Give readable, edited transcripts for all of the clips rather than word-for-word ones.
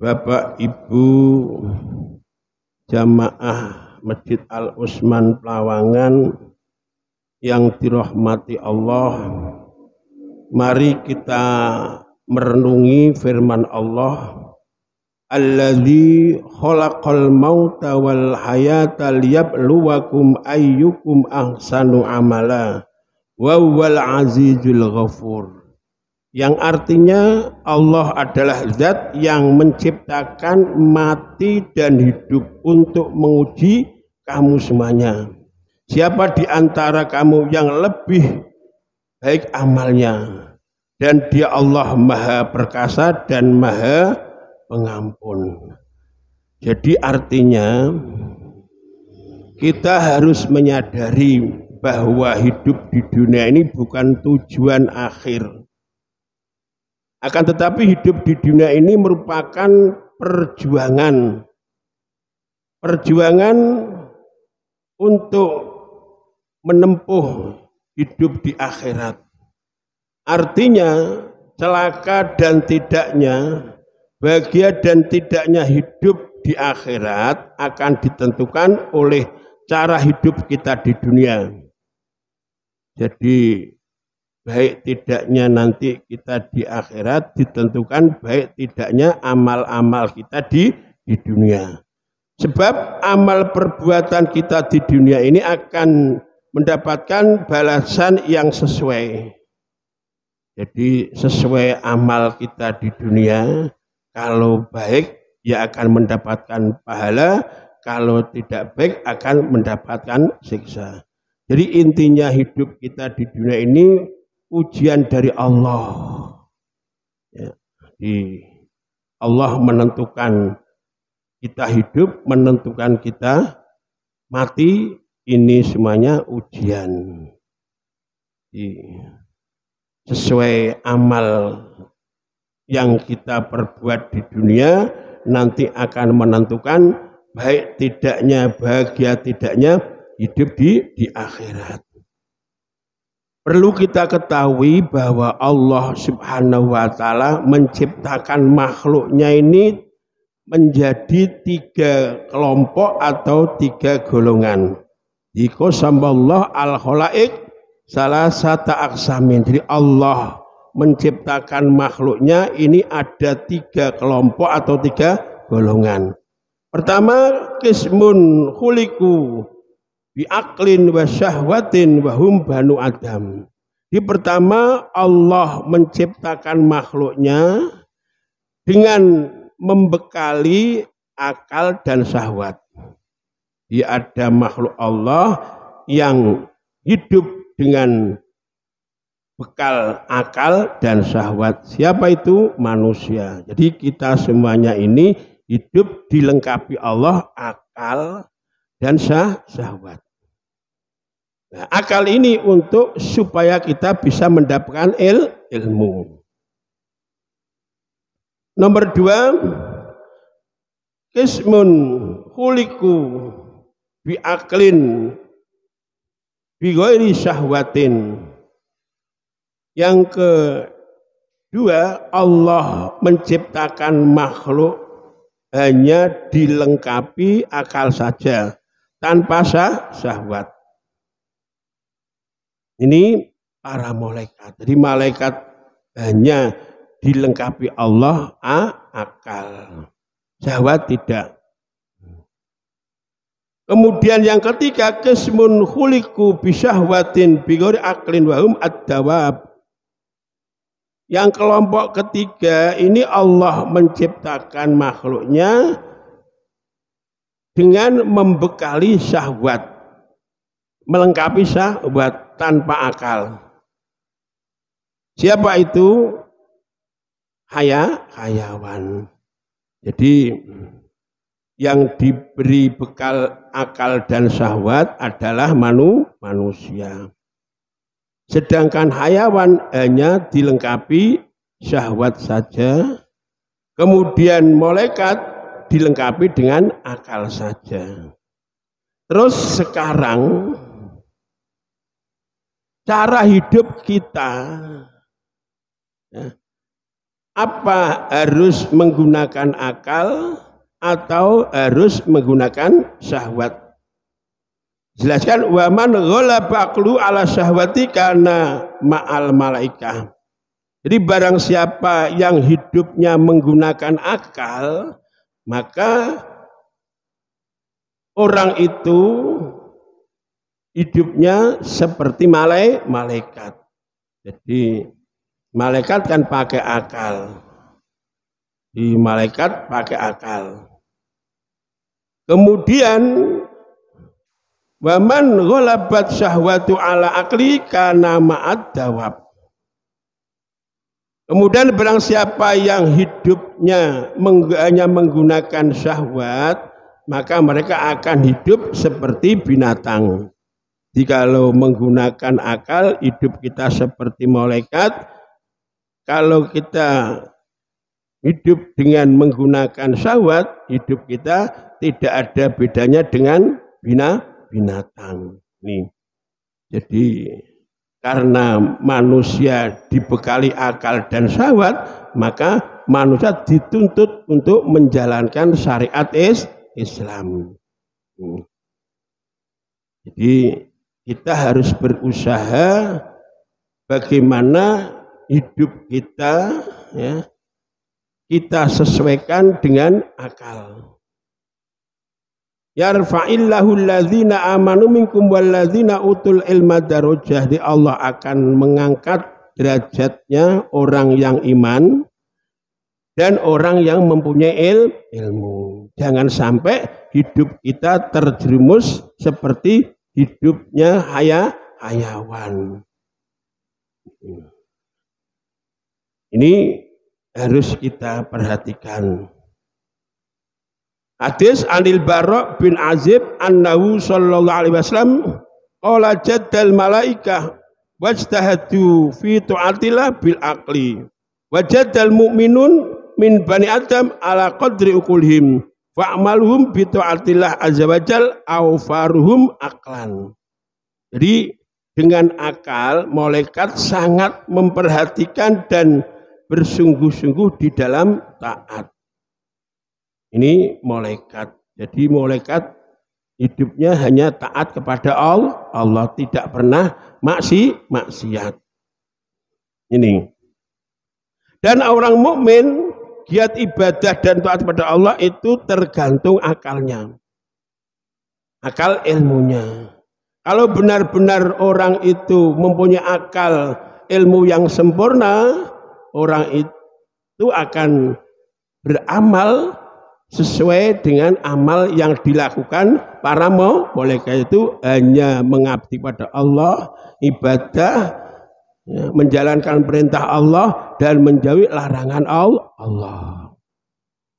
Bapak Ibu jamaah Masjid Al Utsman Plawangan yang dirahmati Allah, mari kita merenungi firman Allah, Allazi khalaqal mauta wal hayata liyabluwakum ayyukum ahsanu amala wa huwal azizul ghafur. Yang artinya Allah adalah zat yang menciptakan mati dan hidup untuk menguji kamu semuanya. Siapa di antara kamu yang lebih baik amalnya, dan Dia Allah Maha Perkasa dan Maha Pengampun. Jadi artinya kita harus menyadari bahwa hidup di dunia ini bukan tujuan akhir. Akan tetapi hidup di dunia ini merupakan perjuangan untuk menempuh hidup di akhirat. Artinya celaka dan tidaknya, bahagia dan tidaknya hidup di akhirat akan ditentukan oleh cara hidup kita di dunia. Jadi baik tidaknya nanti kita di akhirat ditentukan baik tidaknya amal-amal kita di dunia. Sebab amal perbuatan kita di dunia ini akan mendapatkan balasan yang sesuai. Jadi sesuai amal kita di dunia, kalau baik ya akan mendapatkan pahala, kalau tidak baik akan mendapatkan siksa. Jadi intinya hidup kita di dunia ini ujian dari Allah. Ya, Allah menentukan kita hidup, menentukan kita mati, ini semuanya ujian. Sesuai amal yang kita perbuat di dunia nanti akan menentukan baik tidaknya, bahagia tidaknya hidup di akhirat. Perlu kita ketahui bahwa Allah Subhanahu wa Ta'ala menciptakan makhluknya ini menjadi 3 kelompok atau 3 golongan. Qasamallahi al-khalaiq salasata aqsamin. Jadi Allah menciptakan makhluknya ini ada 3 kelompok atau 3 golongan. Pertama, qismun khuliqu bi aqlin wa syahwatin wa hum banu Adam. Di pertama Allah menciptakan makhluknya dengan membekali akal dan syahwat. Dia ada makhluk Allah yang hidup dengan bekal akal dan syahwat. Siapa itu? Manusia. Jadi kita semuanya ini hidup dilengkapi Allah akal dan syahwat. Nah, akal ini untuk supaya kita bisa mendapatkan ilmu. Nomor 2, qismun khuliqu bi aqlin bi ghairi syahwatin. Yang kedua, Allah menciptakan makhluk hanya dilengkapi akal saja, tanpa syahwat. Ini para malaikat. Jadi malaikat hanya dilengkapi Allah akal, syahwat tidak. Kemudian yang ketiga, qismun khuliqu bi syahwatin bi ghairi aqlin wa hum ad-dawab. Yang kelompok ketiga ini Allah menciptakan makhluknya dengan membekali syahwat, melengkapi syahwat tanpa akal. Siapa itu? Hayawan. Jadi yang diberi bekal akal dan syahwat adalah manusia. Sedangkan hayawan hanya dilengkapi syahwat saja. Kemudian malaikat dilengkapi dengan akal saja. Terus sekarang cara hidup kita, ya, apa harus menggunakan akal atau harus menggunakan syahwat? Jelaskan, wa man ghalaba aqlu ala syahwati kana ma'al malaikah. Jadi barang siapa yang hidupnya menggunakan akal, maka orang itu hidupnya seperti malaikat. Jadi malaikat kan pakai akal. Di malaikat pakai akal. Kemudian waman ghalabat syahwatu ala akli kana ma'ad dawab. Kemudian barang siapa yang hidupnya hanya menggunakan syahwat, maka mereka akan hidup seperti binatang. Jikalau menggunakan akal, hidup kita seperti malaikat. Kalau kita hidup dengan menggunakan syahwat, hidup kita tidak ada bedanya dengan binatang. Nih. Jadi karena manusia dibekali akal dan syahwat, maka manusia dituntut untuk menjalankan syariat Islam. Jadi kita harus berusaha bagaimana hidup kita, ya, kita sesuaikan dengan akal. Yarfa'illahu alladzina amanu minkum walladzina utul ilma darajah. Di Allah akan mengangkat derajatnya orang yang iman dan orang yang mempunyai ilmu. Jangan sampai hidup kita terjerumus seperti hidupnya hayawan. Ini harus kita perhatikan. Hadis Anil Bara' bin Azib annahu sallallahu alaihi wasallam qala jaddal malaikah wajtahadu fi ta'atillah bil aqli wajaddal mu'minun min bani adam ala qadri uqulhim fa'maluhum bi ta'atillah azza wajal aw faruhum aqlan. Jadi dengan akal malaikat sangat memperhatikan dan bersungguh-sungguh di dalam taat. Ini malaikat. Jadi malaikat hidupnya hanya taat kepada Allah. Allah tidak pernah maksiat. Ini. Dan orang mukmin giat ibadah dan taat kepada Allah itu tergantung akalnya. Akal ilmunya. Kalau benar-benar orang itu mempunyai akal ilmu yang sempurna, orang itu akan beramal sesuai dengan amal yang dilakukan para malaikat. Itu hanya mengabdi pada Allah, ibadah, ya, menjalankan perintah Allah dan menjauhi larangan Allah.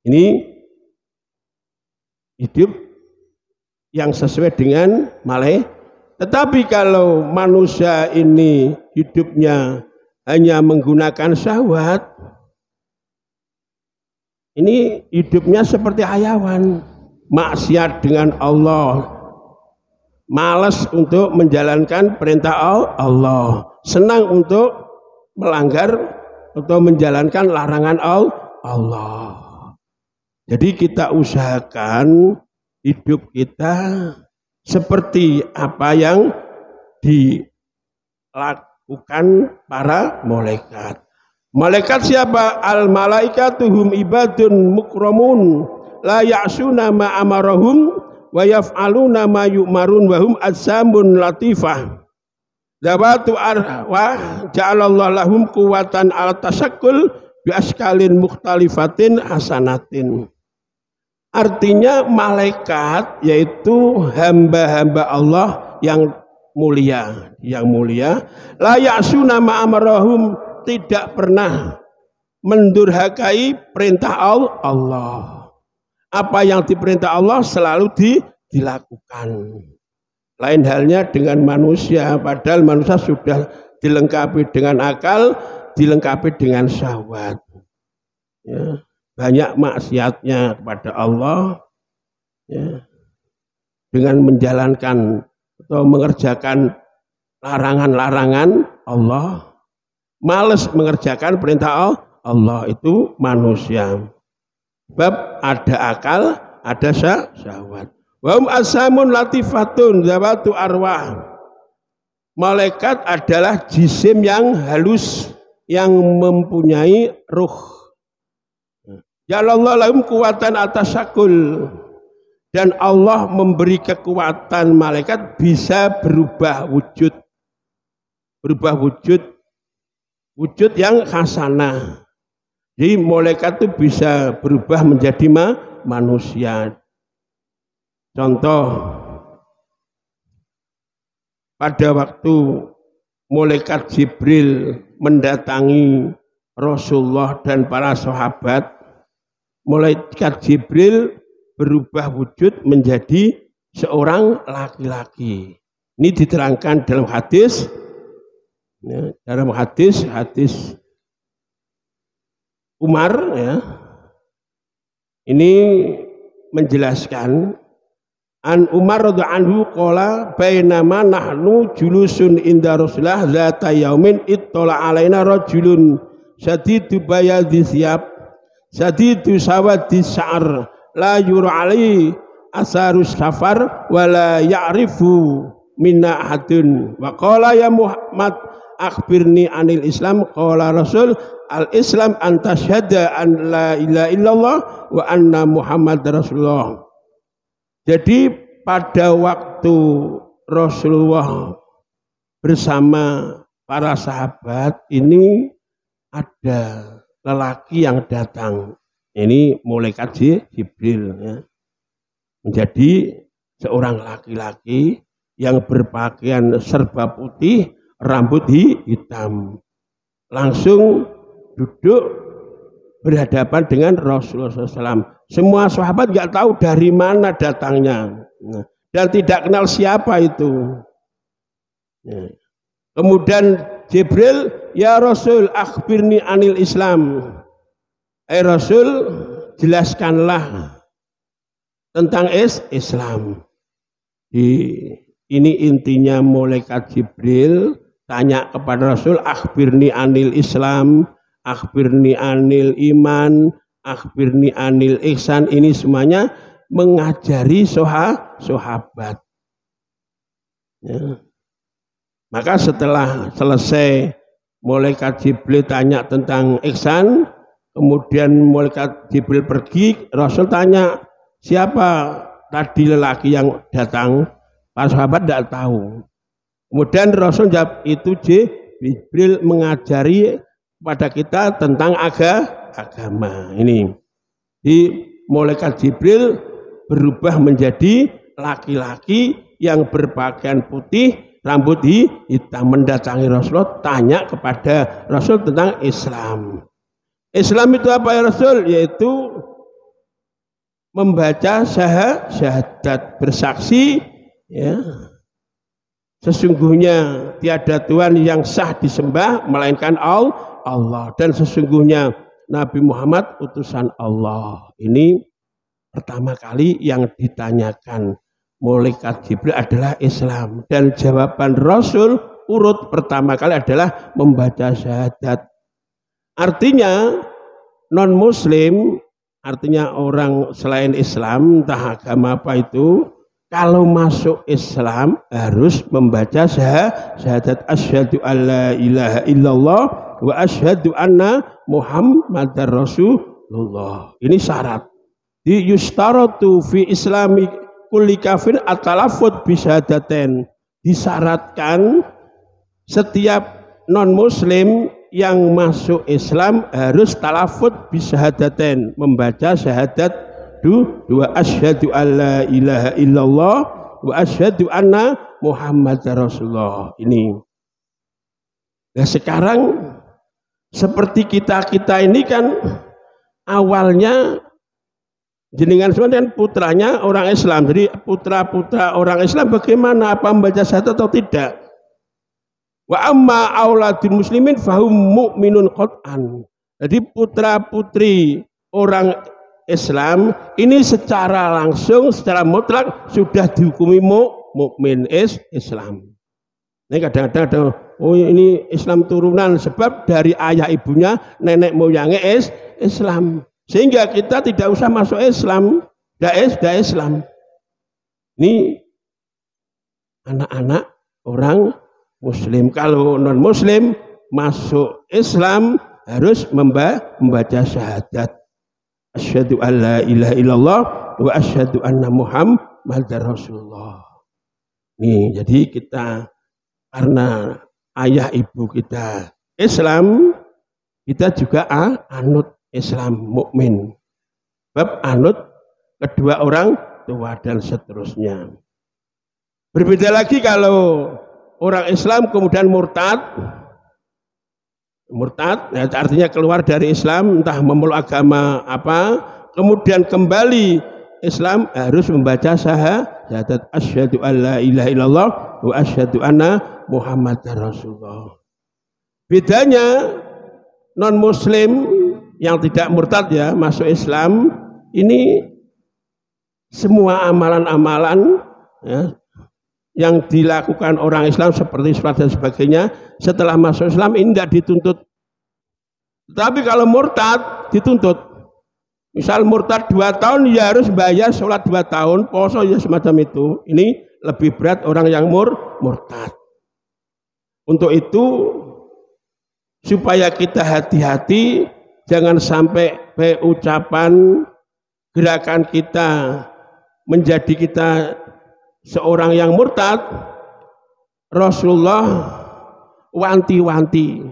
Ini hidup yang sesuai dengan malaikat. Tetapi kalau manusia ini hidupnya hanya menggunakan syahwat, ini hidupnya seperti hayawan, maksiat dengan Allah, malas untuk menjalankan perintah Allah, senang untuk melanggar atau menjalankan larangan Allah. Jadi kita usahakan hidup kita seperti apa yang dilakukan para malaikat. Malaikat siapa? Al malaikatuhum ibadun mukramun la ya'suna ma amarahum wa yaf'aluna ma yu'marun wa hum azzamun latifah. Zawatu arwah ja'alallahu lahum quwwatan al tasakkul bi askalin mukhtalifatin hasanatin. Artinya malaikat yaitu hamba-hamba Allah yang mulia, la ya'suna ma amarahum, tidak pernah mendurhakai perintah Allah. Apa yang diperintah Allah selalu dilakukan. Lain halnya dengan manusia, padahal manusia sudah dilengkapi dengan akal, dilengkapi dengan syahwat. Ya, banyak maksiatnya kepada Allah, ya, dengan menjalankan atau mengerjakan larangan-larangan Allah. Males mengerjakan perintah Allah itu manusia. Sebab ada akal, ada syahwat. Wa hum asamun latifatun zawatu arwah. Malaikat adalah jisim yang halus yang mempunyai ruh. Jalallahu lahum kuwatan atas syakul. Dan Allah memberi kekuatan malaikat bisa berubah wujud. Berubah wujud yang hasanah. Jadi malaikat itu bisa berubah menjadi manusia. Contoh, pada waktu malaikat Jibril mendatangi Rasulullah dan para sahabat, malaikat Jibril berubah wujud menjadi seorang laki-laki. Ini diterangkan dalam hadis, ya, hadis Umar, ya. Ini menjelaskan an Umar radhiyallahu anhu qala bainama nahnu julusun inda Rasulullah zata yaumin ittala alaina rajulun syadidu bayadhi thiyab syadidu sawadi sya'ar la yura alai asarus safar wala ya'rifu minna ahadun wa qala ya Muhammad akhbirni anil Islam qala Rasul al-Islam antasyhada an la ilaha illallah wa anna Muhammad Rasulullah. Jadi pada waktu Rasulullah bersama para sahabat ini ada lelaki yang datang. Ini malaikat Jibril, ya. Menjadi seorang laki-laki yang berpakaian serba putih, rambut hitam. Langsung duduk berhadapan dengan Rasulullah SAW. Semua sahabat nggak tahu dari mana datangnya, dan tidak kenal siapa itu. Kemudian Jibril, ya Rasul, akhbirni anil Islam. Rasul, jelaskanlah tentang Islam. Ini intinya malaikat Jibril tanya kepada Rasul, akhbirni anil Islam, akhbirni anil iman, akhbirni anil ihsan. Ini semuanya mengajari sahabat. Ya. Maka setelah selesai malaikat Jibril tanya tentang ihsan, kemudian malaikat Jibril pergi, Rasul tanya, siapa tadi lelaki yang datang? Para sahabat tidak tahu. Kemudian Rasul jawab, itu Jibril mengajari pada kita tentang agama. Ini di malaikat Jibril berubah menjadi laki-laki yang berpakaian putih, rambut hitam, mendatangi Rasulullah, tanya kepada Rasul tentang Islam. Islam itu apa ya Rasul? Yaitu membaca syahadat, bersaksi, ya, sesungguhnya tiada Tuhan yang sah disembah melainkan Allah, dan sesungguhnya Nabi Muhammad utusan Allah. Ini pertama kali yang ditanyakan malaikat Jibril adalah Islam, dan jawaban Rasul urut pertama kali adalah membaca syahadat. Artinya non muslim, artinya orang selain Islam, entah agama apa itu, kalau masuk Islam harus membaca syahadat asyhadu alla ilaha illallah wa asyhadu anna Muhammadar Rasulullah. Ini syarat. Di yustaratu fi islami kulli kafir at-talaffuz bi syahadatain. Disyaratkan setiap non muslim yang masuk Islam harus talaffuz bi syahadatain, membaca syahadat dua, asyhadu alla ilaha illallah wa asyhadu anna Muhammadar Rasulullah. Ini. Nah sekarang seperti kita ini kan awalnya jenengan semua kan putranya orang Islam. Jadi putra-putra orang Islam bagaimana, apa membaca syahadat atau tidak? Wa amma auladul muslimin fahum mu'minun qat'an. Jadi putra-putri orang Islam ini secara langsung, secara mutlak sudah dihukumi mukmin Islam. Ini kadang-kadang ada, oh ini Islam turunan sebab dari ayah ibunya nenek moyangnya Islam. Sehingga kita tidak usah masuk Islam, tidak Islam. Ini anak-anak orang Muslim. Kalau non Muslim masuk Islam harus membaca syahadat. Asyhadu an la ilaha illallah wa asyhadu anna Muhammadar Rasulullah. Nih, jadi kita karena ayah ibu kita Islam, kita juga anut Islam, mukmin. Bab anut kedua orang tua dan seterusnya. Berbeda lagi kalau orang Islam kemudian murtad, ya, artinya keluar dari Islam, entah memeluk agama apa, kemudian kembali Islam harus membaca syahadat asyhadu an la ilaha illallah wa asyhadu anna Muhammadar Rasulullah. Bedanya non Muslim yang tidak murtad ya masuk Islam ini semua amalan-amalan ya, yang dilakukan orang Islam seperti sholat dan sebagainya setelah masuk Islam ini tidak dituntut. Tapi kalau murtad dituntut. Misal murtad 2 tahun ya harus bayar sholat 2 tahun, poso ya semacam itu. Ini lebih berat orang yang murtad. Untuk itu supaya kita hati-hati jangan sampai ucapan gerakan kita menjadi kita seorang yang murtad. Rasulullah wanti-wanti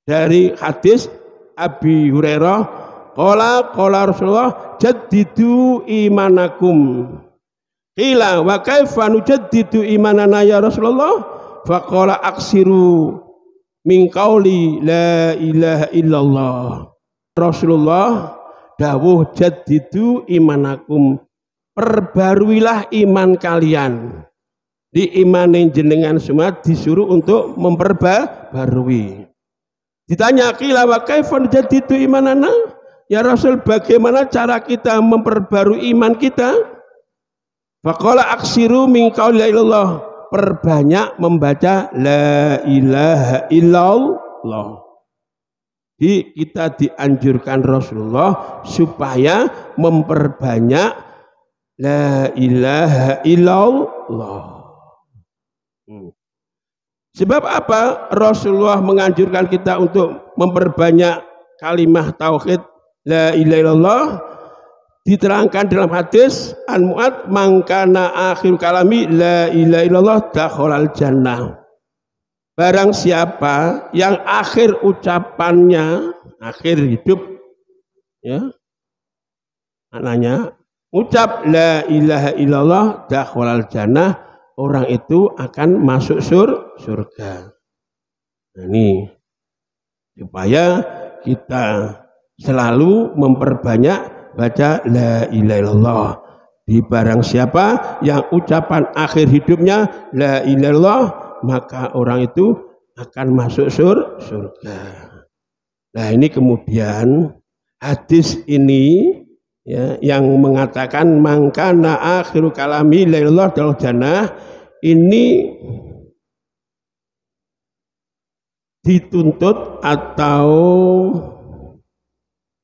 dari hadis Abi Hurairah, qala Rasulullah jaddidu imanakum. Qila wa kaifa nujaddidu imanana ya Rasulullah? Faqala aksiru min qauli la ilaha illallah. Rasulullah dawuh jaddidu imanakum. Perbaruilah iman kalian. Di imanin jenengan semua disuruh untuk memperbarui. Ditanya qila wa kaifa nujaddidu imanana? Ya Rasul, bagaimana cara kita memperbarui iman kita? Faqala aksiru min qauli la ilallah. Perbanyak membaca la ilaha illallah. Jadi kita dianjurkan Rasulullah supaya memperbanyak la ilaha illallah. Sebab apa Rasulullah menganjurkan kita untuk memperbanyak kalimah tauhid la ilaha illallah? Diterangkan dalam hadis an Mu'ad, mangkana akhir kalami la ilaha illallah dakhalal jannah. Barang siapa yang akhir ucapannya, akhir hidup ya, maknanya ucap la ilaha illallah dakhalal jannah, orang itu akan masuk surga. Nah, ini supaya kita selalu memperbanyak baca la ilaha illallah. Di barang siapa yang ucapan akhir hidupnya la ilaha illallah, maka orang itu akan masuk surga. Nah, ini kemudian hadis ini ya, yang mengatakan mangkana akhiru kalami la ilaha illallah dakhalal jannah, ini dituntut atau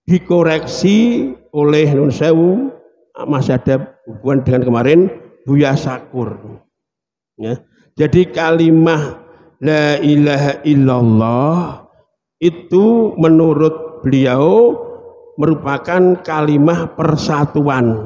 dikoreksi oleh Nun Sewu, masih ada hubungan dengan kemarin Buya Sakur ya. Jadi kalimah la ilaha illallah itu menurut beliau merupakan kalimah persatuan.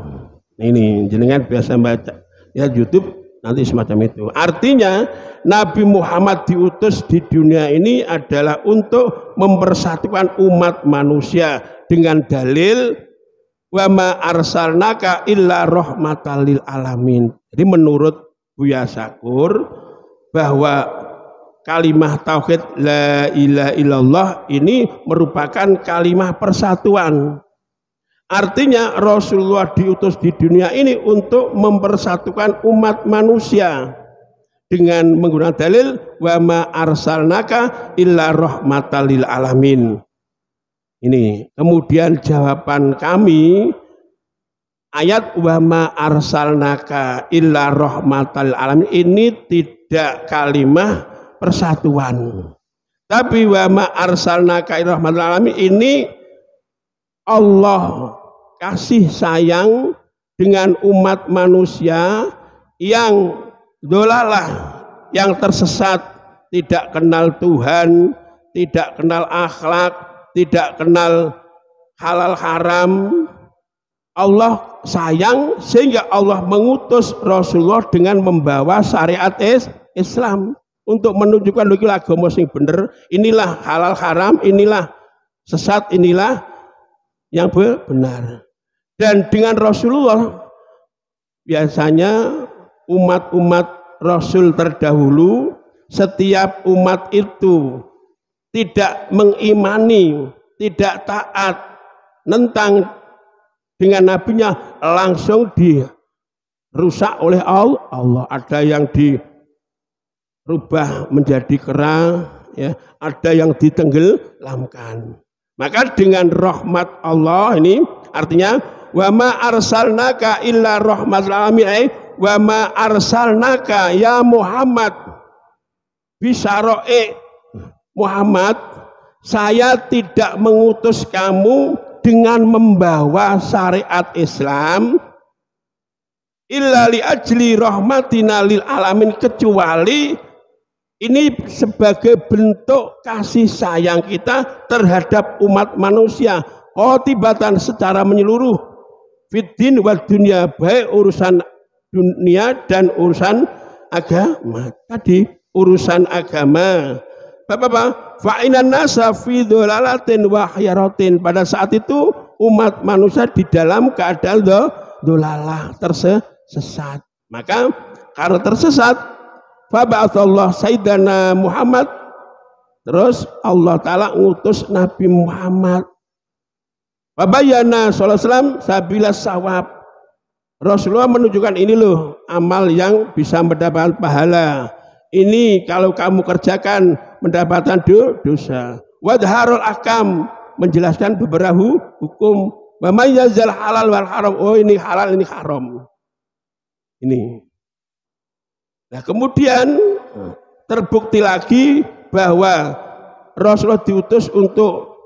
Ini jenengan biasa baca ya YouTube nanti semacam itu. Artinya Nabi Muhammad diutus di dunia ini adalah untuk mempersatukan umat manusia dengan dalil wa ma arsalnaka illa rahmatal lil alamin. Jadi menurut Buya Sakur bahwa kalimah tauhid la ilaha illallah ini merupakan kalimah persatuan. Artinya Rasulullah diutus di dunia ini untuk mempersatukan umat manusia dengan menggunakan dalil wa ma arsalnaka illa rahmatal lil alamin. Ini kemudian jawaban kami ayat wa ma arsalnaka illa rahmatal alamin ini tidak kalimat persatuan. Tapi wa ma arsalnaka rahmatal alamin ini Allah kasih sayang dengan umat manusia yang dolalah, yang tersesat, tidak kenal Tuhan, tidak kenal akhlak, tidak kenal halal haram. Allah sayang sehingga Allah mengutus Rasulullah dengan membawa syariat Islam untuk menunjukkan lagi agama sing bener, inilah halal haram, inilah sesat, inilah yang benar. Dan dengan Rasulullah biasanya umat-umat Rasul terdahulu, setiap umat itu tidak mengimani, tidak taat, nentang dengan nabinya, langsung dirusak oleh Allah. Ada yang dirubah menjadi kera, ya, ada yang ditenggelamkan. Maka dengan rahmat Allah ini artinya wa ma arsalnaka illa rahmatal alamin, wa ma arsalnaka ya Muhammad bisyara'i Muhammad, saya tidak mengutus kamu dengan membawa syariat Islam illa li ajli rahmatina lil alamin, kecuali ini sebagai bentuk kasih sayang kita terhadap umat manusia qatibatan secara menyeluruh, fiddin wa dunia, baik urusan dunia dan urusan agama. Tadi urusan agama Bapak-bapak, fa'inan nasa fi dholalatin wa khiyaratin, pada saat itu umat manusia di dalam keadaan dholalah, tersesat. Maka karena tersesat, fa ba'atsallahu sayyidana Muhammad, terus Allah Ta'ala ngutus Nabi Muhammad. Wabayana sallallahu alaihi wasallam sabila sawab, Rasulullah menunjukkan ini loh amal yang bisa mendapatkan pahala. Ini kalau kamu kerjakan mendapatkan dosa. Wadharul ahkam, menjelaskan beberapa hukum. Wa may yazal halal wal haram, oh ini halal ini haram. Ini. Nah, kemudian terbukti lagi bahwa Rasulullah diutus untuk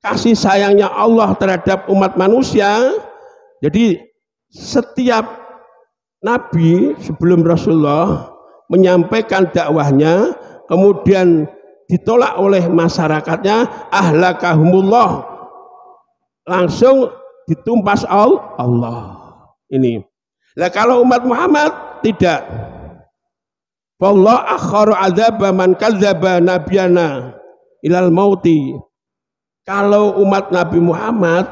kasih sayangnya Allah terhadap umat manusia. Jadi setiap nabi sebelum Rasulullah menyampaikan dakwahnya, kemudian ditolak oleh masyarakatnya, ahlakahumullah, langsung ditumpas Allah. Ini. Nah, kalau umat Muhammad tidak. Wallahu akharu adzaba man kadzdzaba nabiyana ilal mauti. Kalau umat Nabi Muhammad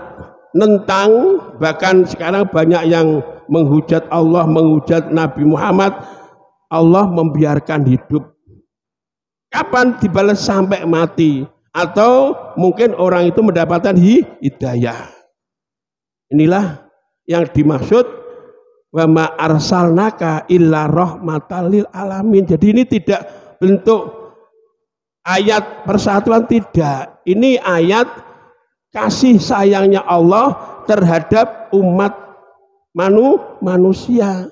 nentang, bahkan sekarang banyak yang menghujat Allah, menghujat Nabi Muhammad, Allah membiarkan hidup. Kapan dibalas? Sampai mati. Atau mungkin orang itu mendapatkan hidayah. Inilah yang dimaksud wa ma arsalnaka illa rahmatal lil alamin. Jadi ini tidak bentuk ayat persatuan, tidak. Ini ayat kasih sayangnya Allah terhadap umat manusia.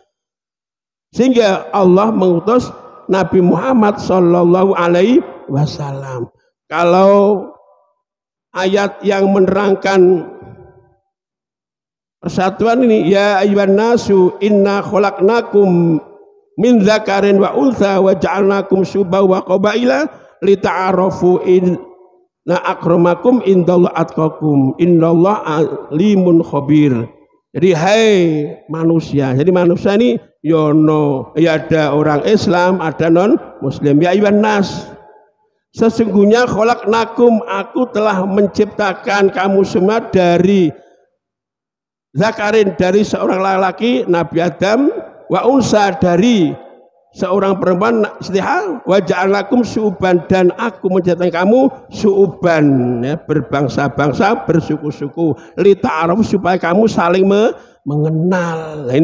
Sehingga Allah mengutus Nabi Muhammad Sallallahu Alaihi Wasallam. Kalau ayat yang menerangkan persatuan ini, ya ayyuhan nasu inna khalaqnakum min dzakarin wa untha wa ja'alnakum syu'uban wa qabaila lita'arafu inna akramakum indallahi atqakum innallaha alimun khabir. Jadi hai manusia, jadi manusia ini yono, ya ada orang Islam, ada non Muslim. Ya ayyuhan nas, sesungguhnya khalaqnakum, aku telah menciptakan kamu semua dari zakarin, dari seorang laki-laki Nabi Adam, wa unsa, dari seorang perempuan Siti-Hawa, wa ja'alnakum syu'uban, dan aku menjadikan kamu syu'uban, ya, berbangsa-bangsa, bersuku-suku, lita'arafu, supaya kamu saling mengenal. Nah,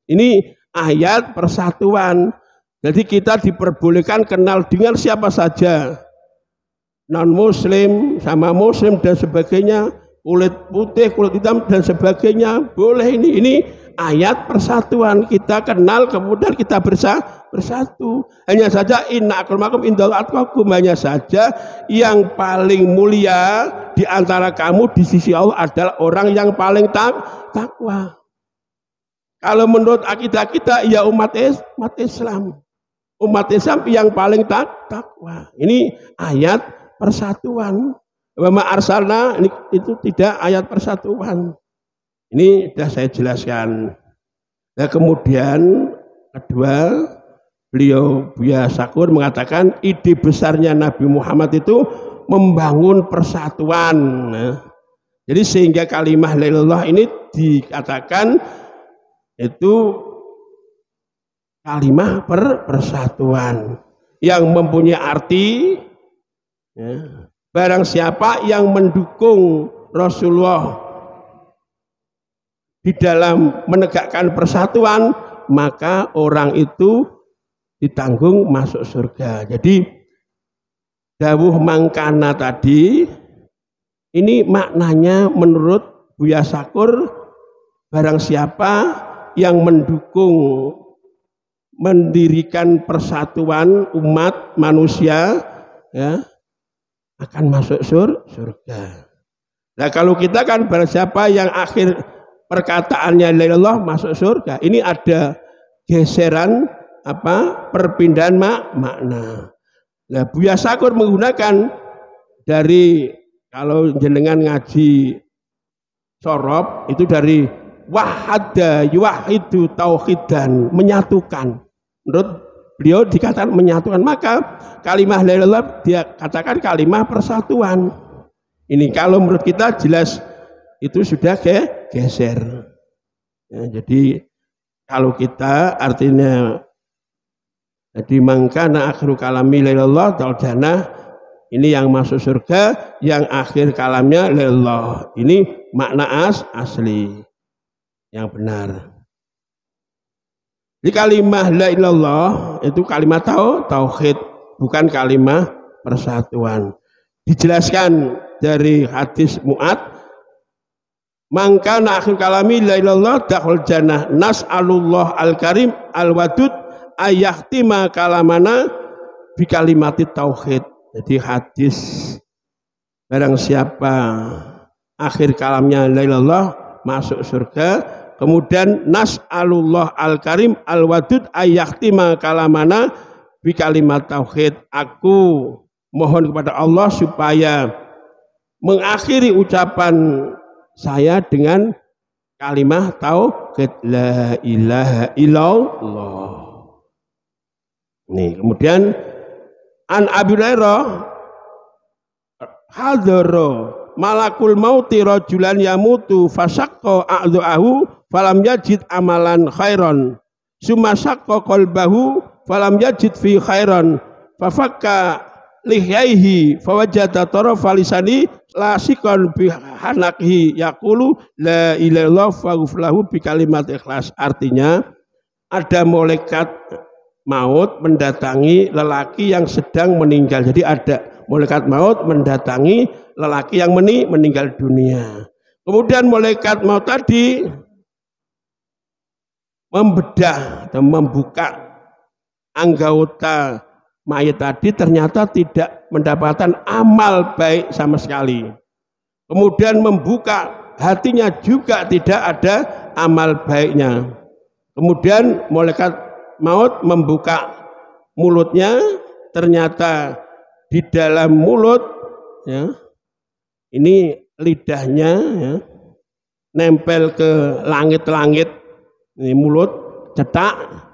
ini ayat persatuan. Jadi kita diperbolehkan kenal dengan siapa saja, non muslim sama muslim dan sebagainya, kulit putih, kulit hitam dan sebagainya. Boleh ini ayat persatuan. Kita kenal kemudian kita bersatu. Hanya saja inna akramakum indallahi atqakum, hanya saja yang paling mulia di antara kamu di sisi Allah adalah orang yang paling takwa. Kalau menurut akidah kita ya umat Islam. Umat Islam yang paling takwa. Ini ayat persatuan. Wa ma arsalna itu tidak ayat persatuan. Ini sudah saya jelaskan. Nah, kemudian kedua, beliau Buya Sakur mengatakan ide besarnya Nabi Muhammad itu membangun persatuan. Nah, jadi sehingga kalimah la ilaha illallah ini dikatakan itu kalimah persatuan yang mempunyai arti ya, barang siapa yang mendukung Rasulullah di dalam menegakkan persatuan, maka orang itu ditanggung masuk surga. Jadi dawuh mangkana tadi ini maknanya menurut Buya Sakur, barang siapa yang mendukung mendirikan persatuan umat manusia ya, akan masuk surga. Nah, kalau kita kan barang siapa yang akhir perkataannya la ilaha illallah masuk surga. Ini ada geseran perpindahan makna. Nah, Buya Sakur menggunakan dari kalau jenengan ngaji sorob itu dari wahada yuwahidu tauhidan, menyatukan. Menurut beliau dikatakan menyatukan, maka kalimah la ilaha illallah dia katakan kalimah persatuan. Ini kalau menurut kita jelas itu sudah geser. Ya, jadi kalau kita artinya jadi mangkana akhiru kalami la ilaha illallah dal jannah, ini yang masuk surga, yang akhir kalamnya la ilaha illallah. Ini makna asli yang benar. Di kalimah la ilaha illallah itu kalimat tauhid, bukan kalimat persatuan. Dijelaskan dari hadis Mu'ad, mangkana akhir kalami la ilaha illallah dakhul jannah nas'alullah al-karim al-wadud ayahtima kalamana bi kalimati tauhid. Jadi hadis barang siapa akhir kalamnya la ilaha illallah masuk surga. Kemudian nas'alullah al-karim al-wadud ayahtima kalamana bi kalimat tauhid. Aku mohon kepada Allah supaya mengakhiri ucapan saya dengan kalimah tauhid la ilaha illallah. Nih, kemudian an Abi Hurairah hadara malakul mauti rajulan yamutu fasaqqa a'dha'ahu falam yajid amalan khairan summa saqqa qalbahu falam yajid fi khairan fafakka lihyaihi fawajada tarafa lisani lasikan bi hanakhi yaqulu la ilaha illallah faghfirlahu bi kalimat ikhlas. Artinya ada malaikat maut mendatangi lelaki yang sedang meninggal. Jadi ada malaikat maut mendatangi lelaki yang meninggal dunia. Kemudian malaikat maut tadi membedah dan membuka anggota mayat tadi, ternyata tidak mendapatkan amal baik sama sekali. Kemudian membuka hatinya juga tidak ada amal baiknya. Kemudian malaikat maut membuka mulutnya, ternyata di dalam mulut ya, ini lidahnya ya, nempel ke langit-langit, ini mulut cetak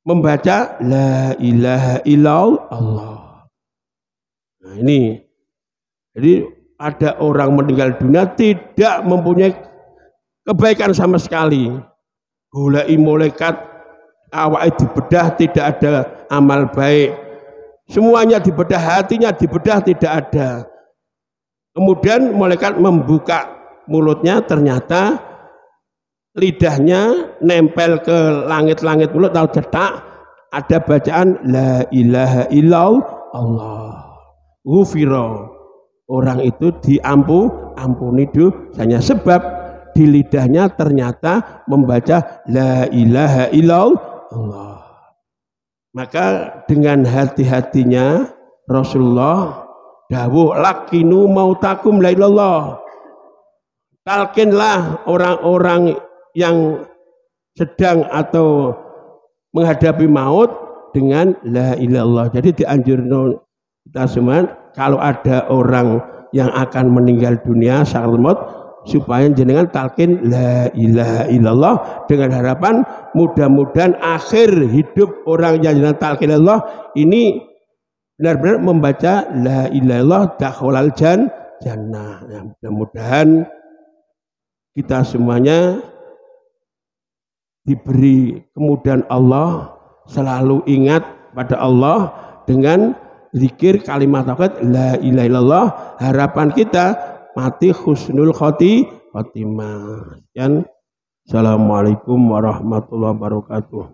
membaca la ilaha illallah. Nah, ini jadi ada orang meninggal dunia tidak mempunyai kebaikan sama sekali. Golai malaikat awake dibedah tidak ada amal baik. Semuanya dibedah, hatinya dibedah tidak ada. Kemudian malaikat membuka mulutnya, ternyata lidahnya nempel ke langit-langit mulut atau cetak, ada bacaan la ilaha illallah. Ghufira orang itu diampuni dosanya, sebab di lidahnya ternyata membaca la ilaha illallah. Maka dengan hati-hatinya Rasulullah dawuh lakinu mautakum la ilallah. Talkinlah orang-orang yang sedang atau menghadapi maut dengan la ilallah. Jadi dianjurkan kita semua kalau ada orang yang akan meninggal dunia sakaratul maut supaya jenengan talkin la ilaha illallah dengan harapan mudah-mudahan akhir hidup orang yang jenengan talkin Allah ini benar-benar membaca la ilaha illallah dakhalal jannah. Ya, mudah-mudahan kita semuanya diberi kemudahan Allah, selalu ingat pada Allah dengan zikir kalimat tauhid la ilaha illallah. Harapan kita mati husnul khotimah. Assalamualaikum warahmatullahi wabarakatuh.